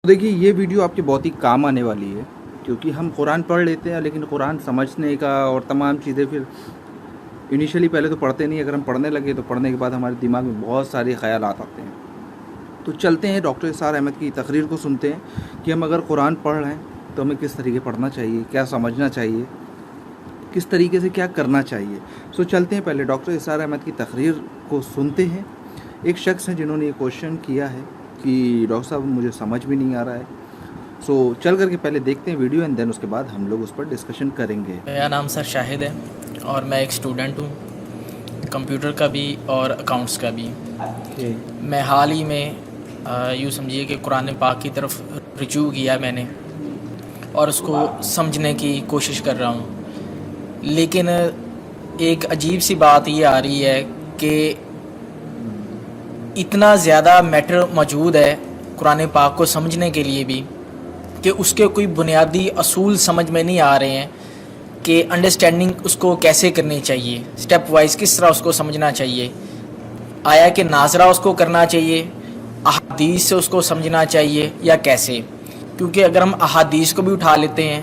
دیکھیے یہ ویڈیو آپ کے بہت ہی کام آنے والی ہے، کیونکہ ہم قرآن پڑھ لیتے ہیں لیکن قرآن سمجھنے کا اور تمام چیزیں پھر انیشلی پہلے تو پڑھتے نہیں، اگر ہم پڑھنے لگے تو پڑھنے کے بعد ہمارے دماغ میں بہت سارے خیالات آتے ہیں۔ تو چلتے ہیں ڈاکٹر اسرار احمد کی تقریر کو سنتے ہیں کہ ہم اگر قرآن پڑھ رہے ہیں تو ہمیں کس طریقے پڑھنا چاہیے، کیا سمجھنا چاہیے، کس طریقے سے کیا کرنا چاہیے۔ چلتے ہیں پہلے ڈاکٹر اسرار احمد کی تقریر کو سنتے ہیں۔ ایک شخص ہیں جنہوں نے یہ کوشچن کیا ہے کہ ڈاکٹر صاحب مجھے سمجھ بھی نہیں آ رہا ہے، چل کر کے پہلے دیکھتے ہیں ویڈیو اینڈ دین اس کے بعد ہم لوگ اس پر ڈسکشن کریں گے۔ میرا نام سر شاہد ہے اور میں ایک اسٹوڈنٹ ہوں، کمپیوٹر کا بھی اور اکاؤنٹس کا بھی۔ میں حال ہی میں یوں سمجھیے کہ قرآن پاک کی طرف رجوع کیا میں نے اور اس کو سمجھنے کی کوشش کر رہا ہوں، لیکن ایک عجیب سی بات یہ آ رہی ہے کہ اتنا زیادہ میٹر موجود ہے قرآن پاک کو سمجھنے کے لیے بھی کہ اس کے کوئی بنیادی اصول سمجھ میں نہیں آ رہے ہیں کہ انڈرسٹینڈنگ اس کو کیسے کرنی چاہیے، سٹیپ وائز کس طرح اس کو سمجھنا چاہیے، آیا کہ ناظرہ اس کو کرنا چاہیے، احادیث سے اس کو سمجھنا چاہیے یا کیسے۔ کیونکہ اگر ہم احادیث کو بھی اٹھا لیتے ہیں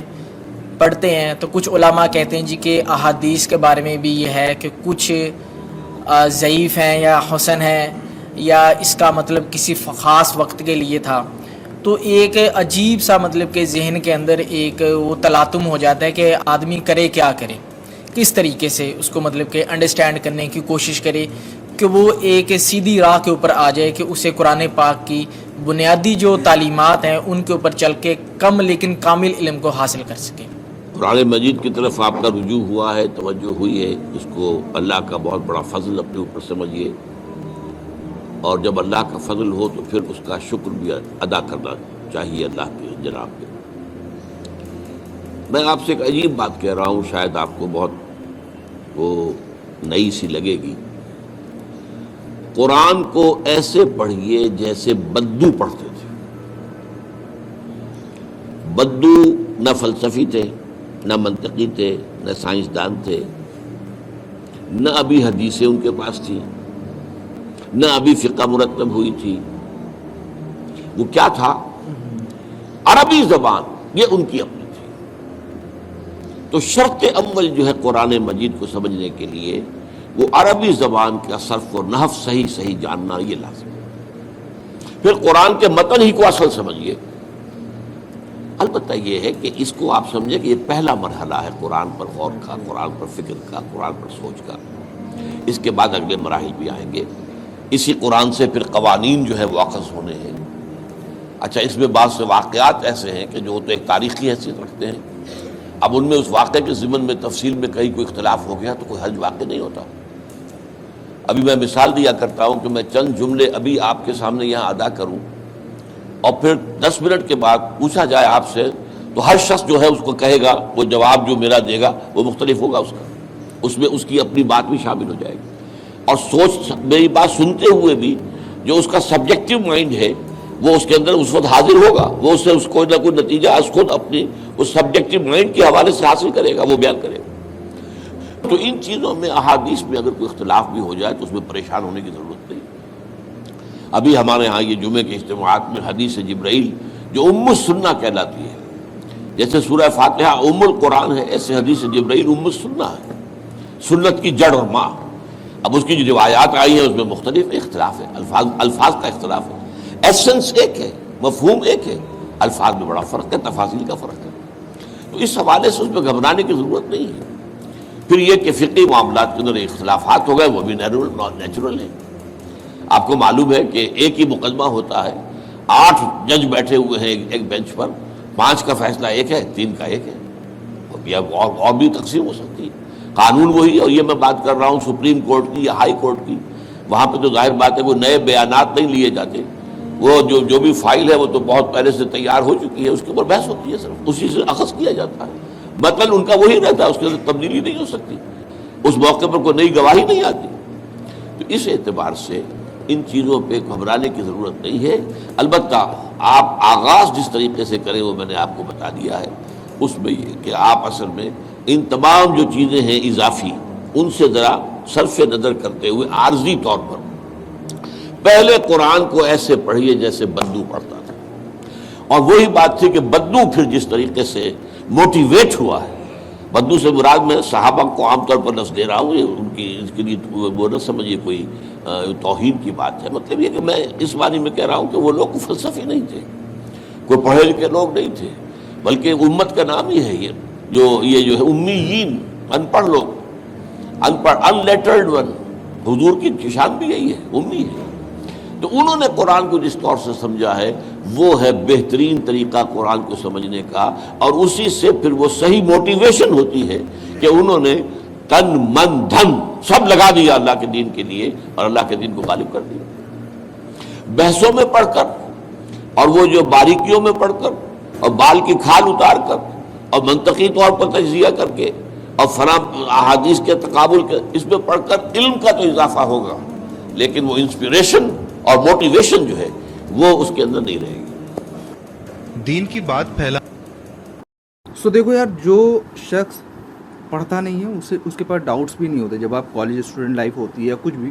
پڑھتے ہیں تو کچھ علماء کہتے ہیں جی کہ احادیث کے بارے میں بھی یہ ہے کہ کچھ ضعیف ہیں یا حسن ہیں یا اس کا مطلب کسی خاص وقت کے لیے تھا۔ تو ایک عجیب سا مطلب کہ ذہن کے اندر ایک وہ تلاطم ہو جاتا ہے کہ آدمی کرے کیا کرے، کس طریقے سے اس کو مطلب کہ انڈرسٹینڈ کرنے کی کوشش کرے کہ وہ ایک سیدھی راہ کے اوپر آ جائے کہ اسے قرآن پاک کی بنیادی جو تعلیمات ہیں ان کے اوپر چل کے کم لیکن کامل علم کو حاصل کر سکے۔ قرآن مجید کی طرف آپ کا رجوع ہوا ہے، توجہ ہوئی ہے، اس کو اللہ کا بہت بڑا فضل اپنے اوپر سمجھیے، اور جب اللہ کا فضل ہو تو پھر اس کا شکر بھی ادا کرنا چاہیے اللہ کے جناب کے۔ میں آپ سے ایک عجیب بات کہہ رہا ہوں، شاید آپ کو بہت وہ نئی سی لگے گی۔ قرآن کو ایسے پڑھیے جیسے بدو پڑھتے تھے۔ بدو نہ فلسفی تھے، نہ منطقی تھے، نہ سائنسدان تھے، نہ ابھی حدیثیں ان کے پاس تھی، نہ ابھی فقہ مرتب ہوئی تھی۔ وہ کیا تھا؟ عربی زبان، یہ ان کی اپنی تھی۔ تو شرط اول جو ہے قرآن مجید کو سمجھنے کے لیے وہ عربی زبان کا صرف و نحو صحیح جاننا یہ لازم ہے۔ پھر قرآن کے متن ہی کو اصل سمجھیے۔ البتہ یہ ہے کہ اس کو آپ سمجھیں کہ یہ پہلا مرحلہ ہے قرآن پر غور کا، قرآن پر فکر کا، قرآن پر سوچ کا۔ اس کے بعد اگلے مراحل بھی آئیں گے۔ اسی قرآن سے پھر قوانین جو ہے وہ اخذ ہونے ہیں۔ اچھا، اس میں بعض سے واقعات ایسے ہیں کہ جو تو ایک تاریخی حیثیت رکھتے ہیں، اب ان میں اس واقعے کے ضمن میں تفصیل میں کہیں کوئی اختلاف ہو گیا تو کوئی حرج واقع نہیں ہوتا۔ ابھی میں مثال دیا کرتا ہوں کہ میں چند جملے ابھی آپ کے سامنے یہاں ادا کروں اور پھر 10 منٹ کے بعد پوچھا جائے آپ سے تو ہر شخص جو ہے اس کو کہے گا، وہ جواب جو میرا دے گا وہ مختلف ہوگا، اس کا اس میں اس کی اپنی بات بھی شامل ہو جائے گی۔ اور سوچ میری بات سنتے ہوئے بھی جو اس کا سبجیکٹو مائنڈ ہے وہ اس کے اندر اس وقت حاضر ہوگا، وہ اس سے اس کوئی نہ کوئی نتیجہ از خود اپنی اس سبجیکٹو مائنڈ کے حوالے سے حاصل کرے گا، وہ بیان کرے گا۔ تو ان چیزوں میں احادیث میں اگر کوئی اختلاف بھی ہو جائے تو اس میں پریشان ہونے کی ضرورت نہیں۔ ابھی ہمارے ہاں یہ جمعے کے اجتماعات میں حدیث جبرائیل جو ام السنہ کہلاتی ہے، جیسے سورہ فاتحہ ام القرآن ہے، ایسے حدیث جبرائیل ام السنہ ہے، سنت کی جڑ اور ماں۔ اب اس کی جو روایات آئی ہیں اس میں مختلف اختلاف ہے، الفاظ کا اختلاف ہے، ایسنس ایک ہے، مفہوم ایک ہے، الفاظ میں بڑا فرق ہے، تفاصیل کا فرق ہے۔ تو اس حوالے سے اس میں گھبرانے کی ضرورت نہیں ہے۔ پھر یہ کہ فقہی معاملات کے اندر اختلافات ہو گئے، وہ بھی نیچرل ہے۔ آپ کو معلوم ہے کہ ایک ہی مقدمہ ہوتا ہے، 8 جج بیٹھے ہوئے ہیں ایک بینچ پر، 5 کا فیصلہ ایک ہے، 3 کا ایک ہے، اور بھی تقسیم ہو سکتی ہے۔ قانون وہی، اور یہ میں بات کر رہا ہوں سپریم کورٹ کی یا ہائی کورٹ کی، وہاں پہ تو ظاہر بات ہے وہ نئے بیانات نہیں لیے جاتے، وہ جو بھی فائل ہے وہ تو بہت پہلے سے تیار ہو چکی ہے، اس کے اوپر بحث ہوتی ہے، صرف اسی سے اخذ کیا جاتا ہے، مطلب ان کا وہی رہتا ہے، اس کے اندر تبدیلی نہیں ہو سکتی، اس موقع پر کوئی نئی گواہی نہیں آتی۔ تو اس اعتبار سے ان چیزوں پہ گھبرانے کی ضرورت نہیں ہے۔ البتہ آپ آغاز جس طریقے سے کریں وہ میں نے آپ کو بتا دیا ہے، اس میں یہ کہ آپ اصل میں ان تمام جو چیزیں ہیں اضافی، ان سے ذرا صرف نظر کرتے ہوئے عارضی طور پر پہلے قرآن کو ایسے پڑھیے جیسے بندو پڑھتا تھا، اور وہی بات تھی کہ بدو پھر جس طریقے سے موٹیویٹ ہوا ہے، بدو سے مراد میں صحابہ کو عام طور پر لفظ دے رہا ہوں، ان کی اس کے لیے وہ نہ سمجھیے کوئی توہین کی بات ہے، مطلب یہ کہ میں اس معنی میں کہہ رہا ہوں کہ وہ لوگ فلسفی نہیں تھے، کوئی پڑھے لکھے لوگ نہیں تھے، بلکہ امت کا نام ہی ہے یہ جو ہے امیین، ان پڑھ لوگ، ان پڑھ ان لیٹرڈ ون، حضور کی شان بھی یہی ہے، امی ہے۔ تو انہوں نے قرآن کو جس طور سے سمجھا ہے وہ ہے بہترین طریقہ قرآن کو سمجھنے کا، اور اسی سے پھر وہ صحیح موٹیویشن ہوتی ہے کہ انہوں نے تن من دھن سب لگا دیا اللہ کے دین کے لیے اور اللہ کے دین کو غالب کر دیا۔ بحثوں میں پڑھ کر اور وہ جو باریکیوں میں پڑھ کر اور بال کی کھال اتار کر اور منطقی طور پر تجزیہ کر کے اور فلاں احادیث کے تقابل کے اس میں پڑھ کر علم کا تو اضافہ ہوگا، لیکن وہ انسپریشن اور موٹیویشن جو ہے وہ اس کے اندر نہیں رہے گی۔ دین کی بات پھیلا سو دیکھو یار، جو شخص پڑھتا نہیں ہے اس کے پاس ڈاؤٹس بھی نہیں ہوتے۔ جب آپ کالج اسٹوڈنٹ لائف ہوتی ہے یا کچھ بھی،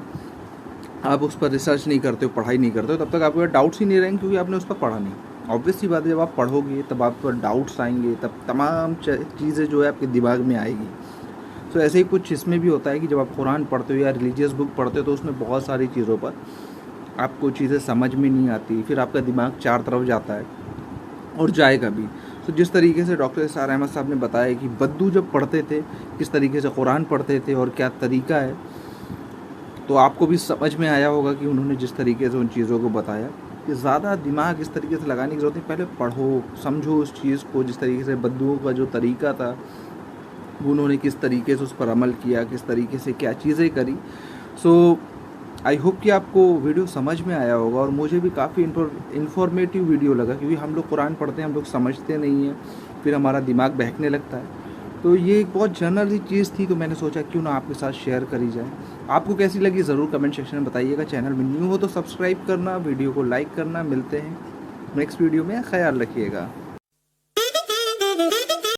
آپ اس پر ریسرچ نہیں کرتے ہو، پڑھائی نہیں کرتے ہو، تب تک آپ کے پاس ڈاؤٹس ہی نہیں رہیں گے کیونکہ آپ نے اس پر پڑھا نہیں۔ آبویس سی بات ہے، جب آپ پڑھو گے تب آپ پر ڈاؤٹس آئیں گے، تب تمام چیزیں جو ہے آپ کے دماغ میں آئے گی۔ سو ایسے ہی کچھ اس میں بھی ہوتا ہے کہ جب آپ قرآن پڑھتے ہو یا ریلیجیس بک پڑھتے ہو تو اس میں بہت ساری چیزوں پر آپ کو چیزیں سمجھ میں نہیں آتی، پھر آپ کا دماغ چار طرف جاتا ہے اور جائے گا بھی۔ تو جس طریقے سے ڈاکٹر اسرار احمد صاحب نے بتایا کہ بدو جب پڑھتے تھے کس طریقے سے قرآن پڑھتے تھے اور کیا طریقہ ہے، تو آپ کو بھی سمجھ میں آیا ہوگا کہ انہوں نے جس طریقے سے ان چیزوں کو بتایا کہ زیادہ دماغ اس طریقے سے لگانے کی ضرورت نہیں، پہلے پڑھو، سمجھو اس چیز کو۔ جس طریقے سے بدوؤں کا جو طریقہ تھا انہوں نے کس طریقے سے اس پر عمل کیا، کس طریقے سے کیا چیزیں کری۔ سو آئی ہوپ کہ آپ کو ویڈیو سمجھ میں آیا ہوگا، اور مجھے بھی کافی انفارمیٹیو ویڈیو لگا، کیونکہ ہم لوگ قرآن پڑھتے ہیں، ہم لوگ سمجھتے نہیں ہیں، پھر ہمارا دماغ بہکنے لگتا ہے۔ تو یہ ایک بہت جنرل سی چیز تھی، تو میں نے سوچا کیوں نہ آپ کے ساتھ شیئر کری جائے۔ آپ کو کیسی لگی ضرور کمنٹ سیکشن میں بتائیے گا۔ چینل میں نیو ہو تو سبسکرائب کرنا، ویڈیو کو لائک کرنا۔ ملتے ہیں نیکسٹ ویڈیو میں، خیال رکھیے گا۔